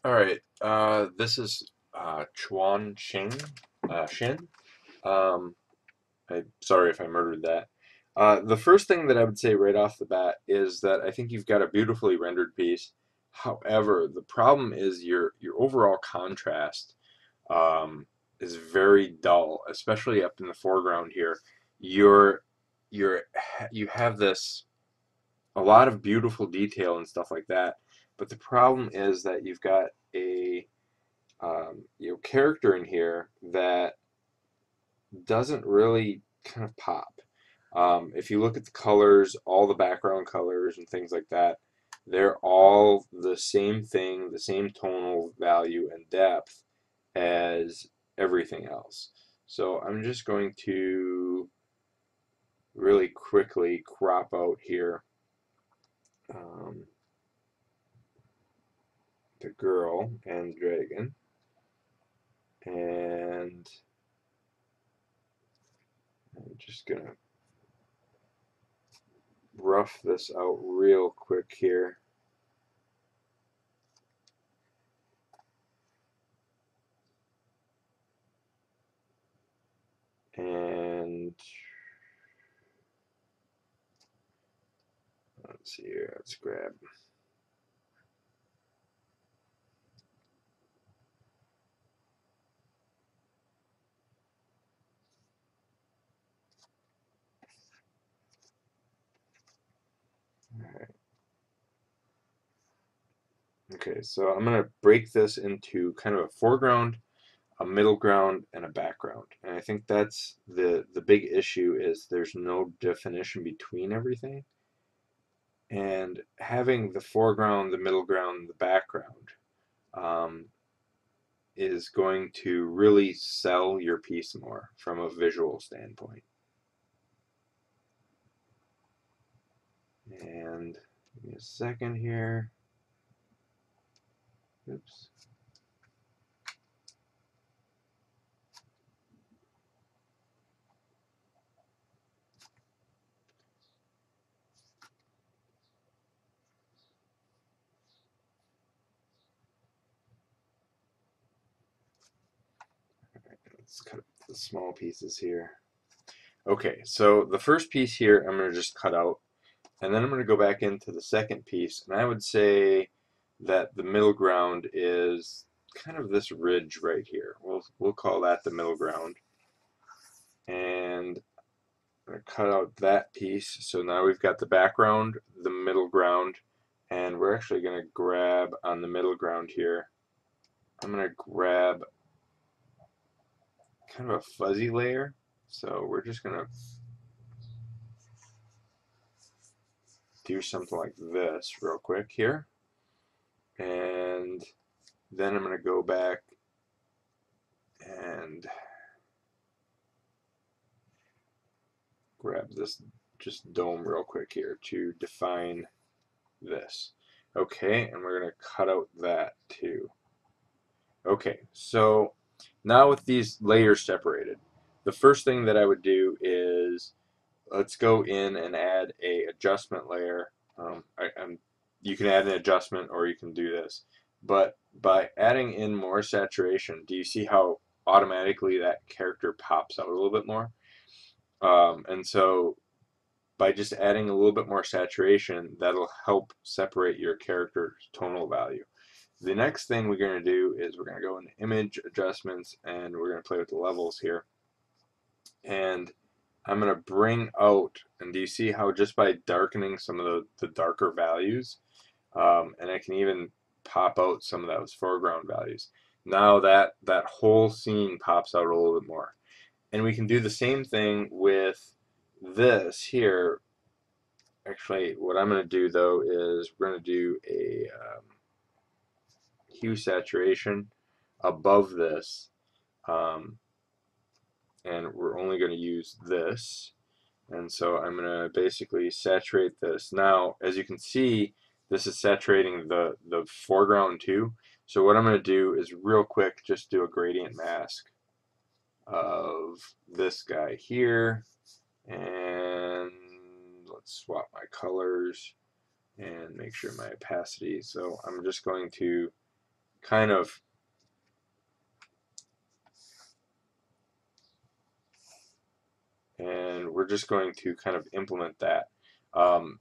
All right, this is Chuan Shin. Shin. Um, sorry if I murdered that. The first thing that I would say right off the bat is that I think you've got a beautifully rendered piece. However, the problem is your overall contrast um, is very dull, especially up in the foreground here. You're you're you have this a lot of beautiful detail and stuff like that, but the problem is that you've got a character in here that doesn't really kind of pop. If you look at the colors, all the background colors and things like that, they're all the same thing, the same tonal value and depth as everything else. So I'm just going to really quickly crop out here um, the girl and the dragon, and I'm just gonna rough this out real quick here. And let's see here, let's grab. Alright. Okay, so I'm going to break this into kind of a foreground, a middle ground, and a background. And I think that's the big issue is there's no definition between everything. And having the foreground, the middle ground, the background um, is going to really sell your piece more from a visual standpoint. And give me a second here. Oops. Let's cut up the small pieces here. Okay, so the first piece here I'm going to just cut out, and then I'm going to go back into the second piece, and I would say that the middle ground is kind of this ridge right here. We'll call that the middle ground, and I'm going to cut out that piece. So now we've got the background, the middle ground, and we're actually going to grab on the middle ground here. I'm going to grab kind of a fuzzy layer. So we're just going to do something like this real quick here. And then I'm going to go back and grab this just dome real quick here to define this. Okay, and we're going to cut out that too. Okay, so now with these layers separated, the first thing that I would do is let's go in and add a adjustment layer. You can add an adjustment or you can do this. But by adding in more saturation, do you see how automatically that character pops out a little bit more? And so by just adding a little bit more saturation, that'll help separate your character's tonal value. The next thing we're going to do is we're going to go into image adjustments and we're going to play with the levels here. And I'm going to bring out, and do you see how just by darkening some of the darker values, and I can even pop out some of those foreground values. Now that whole scene pops out a little bit more. And we can do the same thing with this here. Actually, what I'm going to do though is we're going to do a hue saturation above this, um, and we're only going to use this. And so I'm going to basically saturate this. Now, as you can see, this is saturating the foreground too. So what I'm going to do is real quick just do a gradient mask of this guy here. And let's swap my colors and make sure my opacity. So I'm just going to kind of and we're just going to kind of implement that.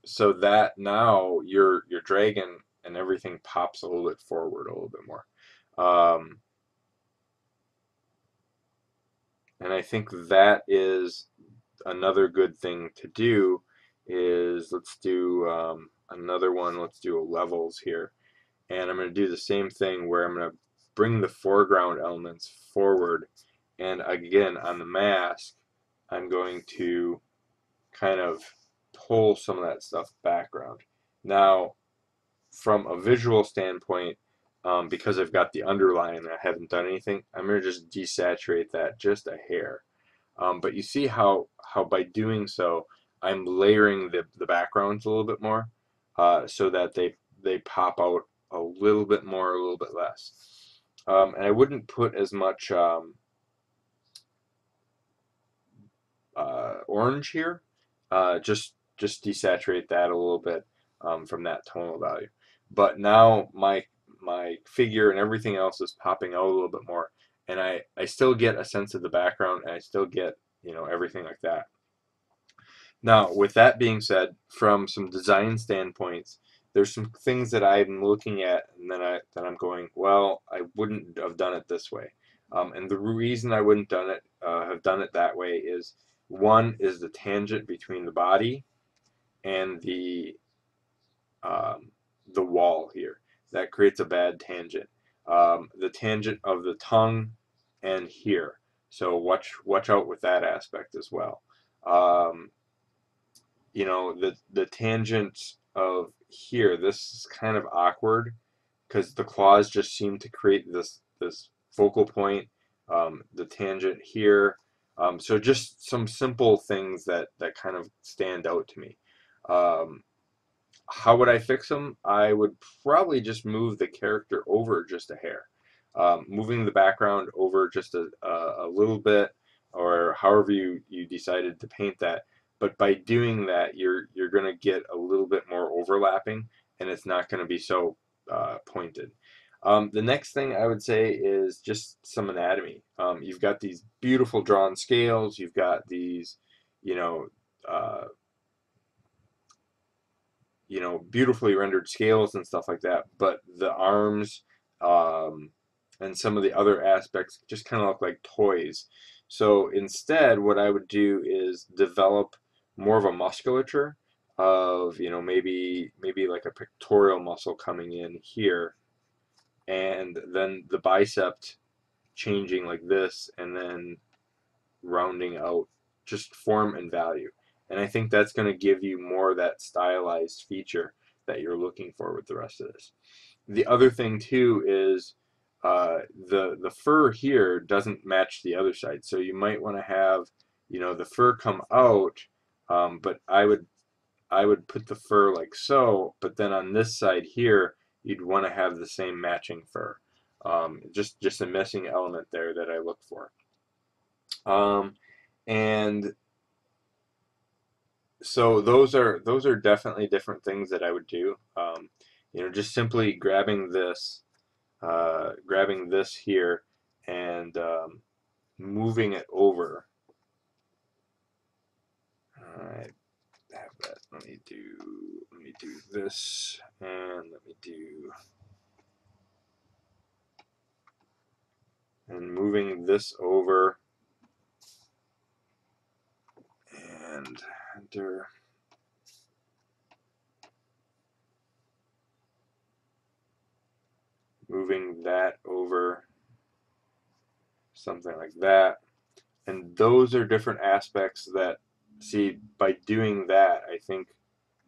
So that now your dragon and everything pops a little bit forward a little bit more. And I think that is another good thing to do is let's do another one. Let's do levels here. And I'm going to do the same thing where I'm going to bring the foreground elements forward. And again, on the mask, I'm going to kind of pull some of that stuff background. Now, from a visual standpoint, because I've got the underline and I haven't done anything, I'm going to just desaturate that just a hair. But you see how by doing so, I'm layering the backgrounds a little bit more so that they pop out a little bit more, a little bit less. And I wouldn't put as much orange here. Just desaturate that a little bit from that tonal value. But now my figure and everything else is popping out a little bit more, and I still get a sense of the background, and I still get, you know, everything like that. Now, with that being said, from some design standpoints, there's some things that I'm looking at, and then I'm going, well, I wouldn't have done it this way. And the reason I wouldn't have done it that way is one is the tangent between the body and the wall here. That creates a bad tangent. The tangent of the tongue and here. So watch out with that aspect as well. You know, the tangent of here, this is kind of awkward because the claws just seem to create this focal point. The tangent here. So just some simple things that kind of stand out to me. How would I fix them? I would probably just move the character over just a hair. Moving the background over just a little bit, or however you decided to paint that. But by doing that, you're going to get a little bit more overlapping, and it's not going to be so pointed. The next thing I would say is just some anatomy. You've got these beautiful drawn scales. You've got these, you know, uh, beautifully rendered scales and stuff like that, but the arms and some of the other aspects just kind of look like toys. So instead, what I would do is develop more of a musculature of, maybe like a pectoral muscle coming in here, and then the bicep changing like this, and then rounding out just form and value. And I think that's going to give you more of that stylized feature that you're looking for with the rest of this. The other thing too is the fur here doesn't match the other side, so you might want to have, the fur come out, but I would put the fur like so, but then on this side here you'd want to have the same matching fur. Just a missing element there that I look for. And so those are definitely different things that I would do. Just simply grabbing this here and moving it over. I have that. Let me do this, and moving this over, and enter. Moving that over, something like that. And those are different aspects that, see, by doing that, I think,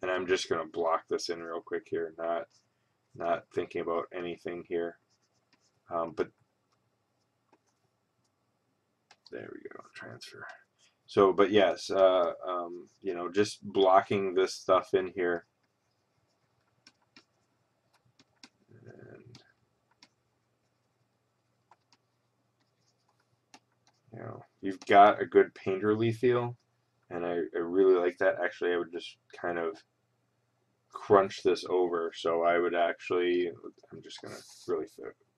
and I'm just going to block this in real quick here, not thinking about anything here. But there we go, transfer. So, but yes, just blocking this stuff in here. And, you've got a good painterly feel, and I really like that. Actually, I would just kind of crunch this over. So I would actually, I'm just going to really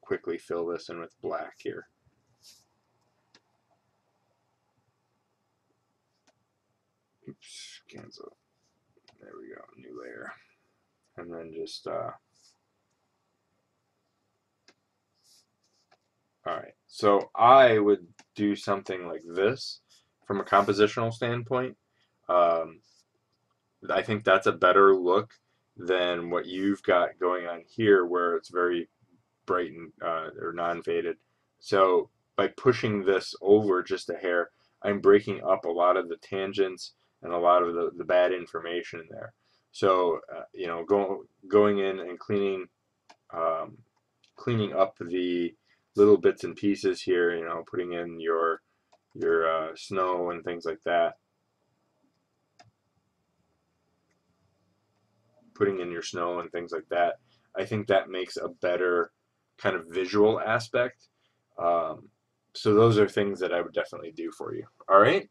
quick basically fill this in with black here. Oops, cancel. There we go, new layer. And then just, alright, so I would do something like this from a compositional standpoint. I think that's a better look than what you've got going on here, where it's very bright and or non-faded. So by pushing this over just a hair, I'm breaking up a lot of the tangents and a lot of the bad information in there. So you know, going in and cleaning up the little bits and pieces here. You know, putting in your snow and things like that. Putting in your snow and things like that. I think that makes a better kind of visual aspect. So those are things that I would definitely do for you. All right.